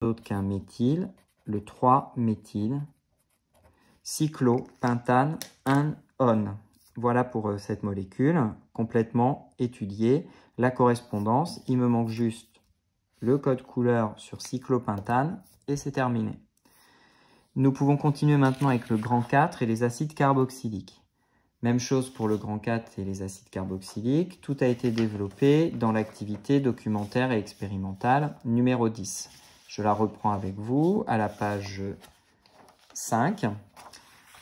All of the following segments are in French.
d'autre qu'un méthyle, le 3-méthyle, cyclopentane, on. Voilà pour cette molécule, complètement étudiée. La correspondance, il me manque juste le code couleur sur cyclopentane et c'est terminé. Nous pouvons continuer maintenant avec le grand 4 et les acides carboxyliques. Même chose pour le grand 4 et les acides carboxyliques. Tout a été développé dans l'activité documentaire et expérimentale numéro 10. Je la reprends avec vous à la page 5.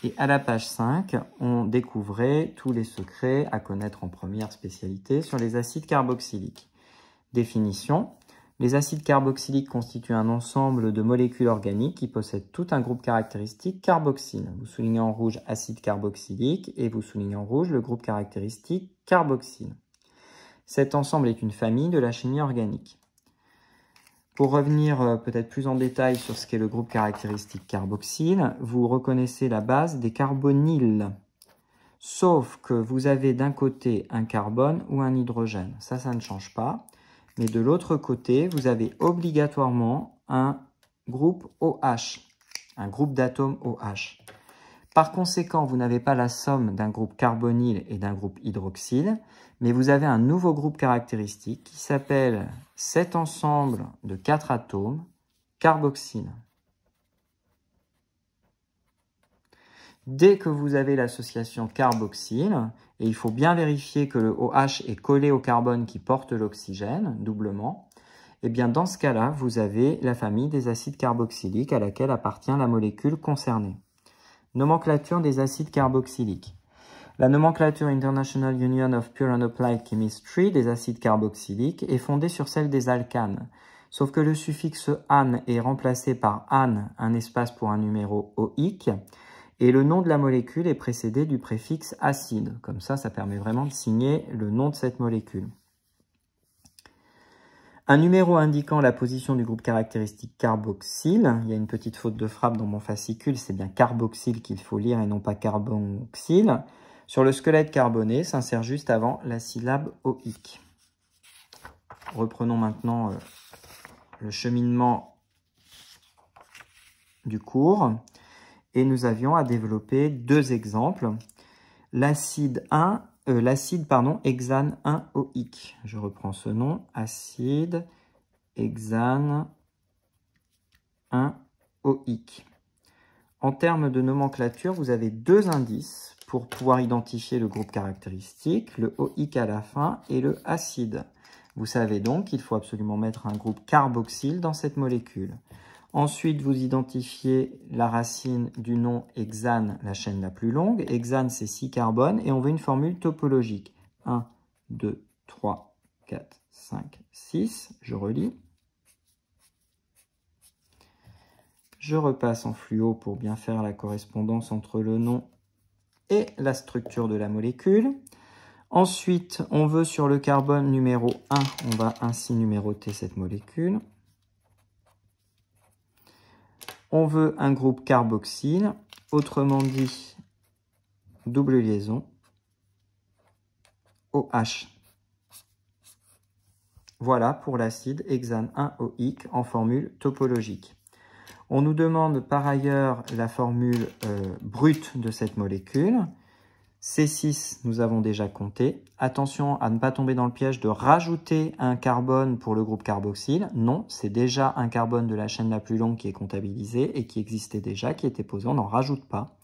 Et à la page 5, on découvrait tous les secrets à connaître en première spécialité sur les acides carboxyliques. Définition. Les acides carboxyliques constituent un ensemble de molécules organiques qui possèdent tout un groupe caractéristique carboxyle. Vous soulignez en rouge acide carboxylique et vous soulignez en rouge le groupe caractéristique carboxyle. Cet ensemble est une famille de la chimie organique. Pour revenir peut-être plus en détail sur ce qu'est le groupe caractéristique carboxyle, vous reconnaissez la base des carbonyles. Sauf que vous avez d'un côté un carbone ou un hydrogène. Ça ne change pas. Mais de l'autre côté, vous avez obligatoirement un groupe OH, un groupe d'atomes OH. Par conséquent, vous n'avez pas la somme d'un groupe carbonyle et d'un groupe hydroxyle, mais vous avez un nouveau groupe caractéristique qui s'appelle cet ensemble de 4 atomes, carboxyle. Dès que vous avez l'association carboxyle, et il faut bien vérifier que le OH est collé au carbone qui porte l'oxygène, doublement, et bien dans ce cas-là, vous avez la famille des acides carboxyliques à laquelle appartient la molécule concernée. Nomenclature des acides carboxyliques. La nomenclature International Union of Pure and Applied Chemistry des acides carboxyliques est fondée sur celle des alcanes, sauf que le suffixe -ane est remplacé par -ane, un espace pour un numéro oïque, et le nom de la molécule est précédé du préfixe acide. Comme ça permet vraiment de signer le nom de cette molécule. Un numéro indiquant la position du groupe caractéristique carboxyle. Il y a une petite faute de frappe dans mon fascicule, c'est bien carboxyle qu'il faut lire et non pas carboxyle. Sur le squelette carboné, s'insère juste avant la syllabe oïque. Reprenons maintenant le cheminement du cours. Et nous avions à développer deux exemples. L'acide hexane 1-oïque. Je reprends ce nom. Acide hexane 1-oïque. En termes de nomenclature, vous avez deux indices pour pouvoir identifier le groupe caractéristique, le oïque à la fin et le acide. Vous savez donc qu'il faut absolument mettre un groupe carboxyle dans cette molécule. Ensuite, vous identifiez la racine du nom hexane, la chaîne la plus longue. Hexane, c'est 6 carbones et on veut une formule topologique. 1, 2, 3, 4, 5, 6. Je relis. Je repasse en fluo pour bien faire la correspondance entre le nom et la structure de la molécule. Ensuite, on veut sur le carbone numéro 1, on va ainsi numéroter cette molécule. On veut un groupe carboxyle, autrement dit, double liaison, OH. Voilà pour l'acide hexane 1-oïque en formule topologique. On nous demande par ailleurs la formule brute de cette molécule. C6, nous avons déjà compté. Attention à ne pas tomber dans le piège de rajouter un carbone pour le groupe carboxyle. Non, c'est déjà un carbone de la chaîne la plus longue qui est comptabilisé et qui existait déjà, qui était posé, on n'en rajoute pas.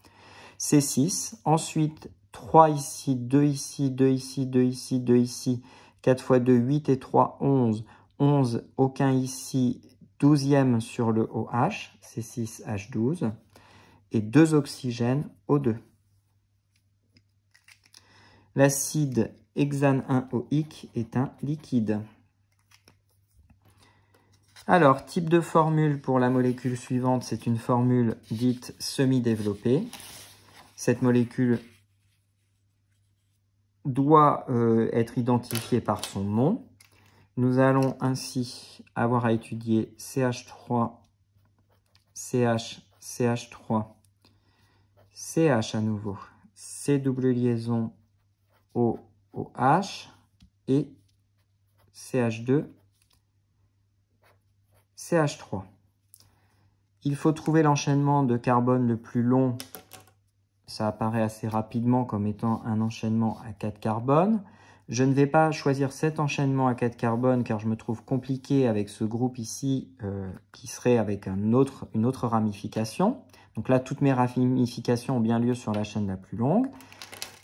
C6, ensuite 3 ici, 2 ici, 2 ici, 2 ici, 2 ici, 4 fois 2, 8 et 3, 11. 11, aucun ici, 12e sur le OH, C6H12, et 2 oxygènes O2. L'acide hexane 1-oïque est un liquide. Alors, type de formule pour la molécule suivante, c'est une formule dite semi-développée. Cette molécule doit être identifiée par son nom. Nous allons ainsi avoir à étudier CH3, CH, CH3, CH à nouveau, C double liaison OH et CH2, CH3. Il faut trouver l'enchaînement de carbone le plus long. Ça apparaît assez rapidement comme étant un enchaînement à 4 carbones. Je ne vais pas choisir cet enchaînement à 4 carbones car je me trouve compliqué avec ce groupe ici qui serait avec une autre ramification. Donc là, toutes mes ramifications ont bien lieu sur la chaîne la plus longue.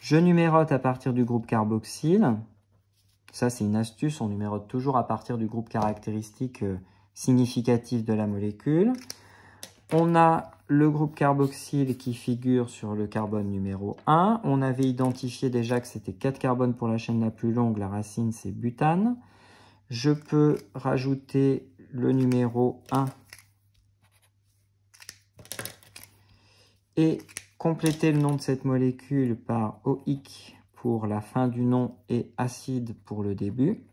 Je numérote à partir du groupe carboxyle. Ça, c'est une astuce, on numérote toujours à partir du groupe caractéristique significatif de la molécule. On a le groupe carboxyle qui figure sur le carbone numéro 1. On avait identifié déjà que c'était 4 carbones pour la chaîne la plus longue. La racine, c'est butane. Je peux rajouter le numéro 1 et compléter le nom de cette molécule par OIC pour la fin du nom et acide pour le début.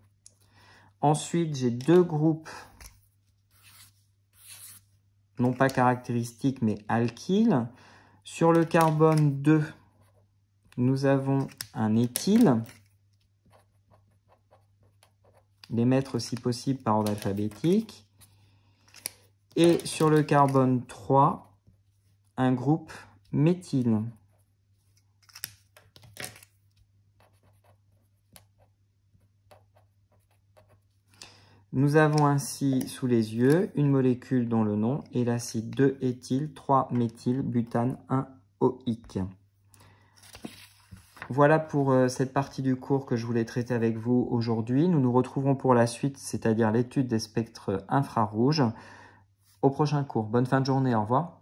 Ensuite, j'ai deux groupes non pas caractéristiques, mais alkyles. Sur le carbone 2, nous avons un éthyle. Les mettre si possible par ordre alphabétique. Et sur le carbone 3, un groupe méthyle. Nous avons ainsi sous les yeux une molécule dont le nom est l'acide 2-éthyle 3-méthylbutane 1-OIC. Voilà pour cette partie du cours que je voulais traiter avec vous aujourd'hui. Nous nous retrouverons pour la suite, c'est-à-dire l'étude des spectres infrarouges, au prochain cours. Bonne fin de journée, au revoir.